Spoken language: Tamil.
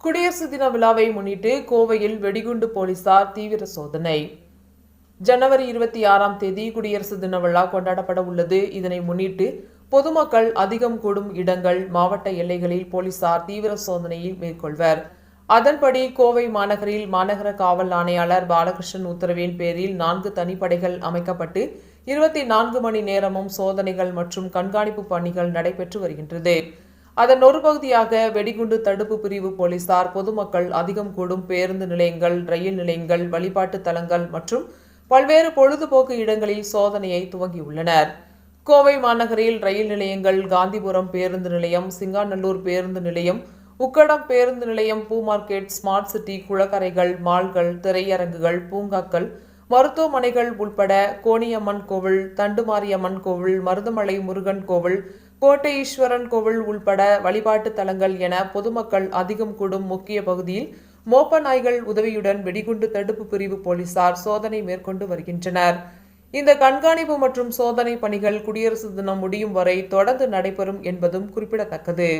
குடியரசு தின விழாவை முன்னிட்டு கோவையில் வெடிகுண்டு போலீசார் தீவிர சோதனை. ஜனவரி 26ஆம் தேதி குடியரசு தின விழா கொண்டாடப்பட உள்ளது. இதனை முன்னிட்டு பொதுமக்கள் அதிகம் கூடும் இடங்கள், மாவட்ட எல்லைகளில் போலீசார் தீவிர சோதனையை மேற்கொள்வர். அதன்படி கோவை மாநகரில் மாநகர காவல் ஆணையாளர் பாலகிருஷ்ணன் உத்தரவின் பேரில் 4 தனிப்படைகள் அமைக்கப்பட்டு 24 மணி நேரமும் சோதனைகள் மற்றும் கண்காணிப்பு பணிகள் நடைபெற்று வருகின்றது. அதன் ஒரு பகுதியாக வெடிகுண்டு தடுப்பு பிரிவு போலீசார் பொதுமக்கள் அதிகம் கூடும் பேருந்து நிலையங்கள், ரயில் நிலையங்கள், வழிபாட்டு தலங்கள் மற்றும் பல்வேறு பொழுதுபோக்கு இடங்களில் சோதனையை துவங்கியுள்ளனர். கோவை மாநகரில் ரயில் நிலையங்கள், காந்திபுரம் பேருந்து நிலையம், சிங்காநல்லூர் பேருந்து நிலையம், உக்கடம் பேருந்து நிலையம், பூ மார்க்கெட், ஸ்மார்ட் சிட்டி, குளக்கரைகள், மால்கள், திரையரங்குகள், பூங்காக்கள், மருத்துவமனைகள் உட்பட கோணியம்மன் கோவில், தண்டுமாரியம்மன் கோவில், மருதமலை முருகன் கோவில், கோட்டை ஈஸ்வரன் கோவில் உள்பட வழிபாட்டு தலங்கள் என பொதுமக்கள் அதிகம் கூடும் முக்கிய பகுதியில் மோப்ப நாய்கள் உதவியுடன் வெடிகுண்டு தடுப்பு பிரிவு போலீசார் சோதனை மேற்கொண்டு வருகின்றனர். இந்த கண்காணிப்பு மற்றும் சோதனை பணிகள் குடியரசு தினம் முடியும் வரை தொடர்ந்து நடைபெறும் என்பதும் குறிப்பிடத்தக்கது.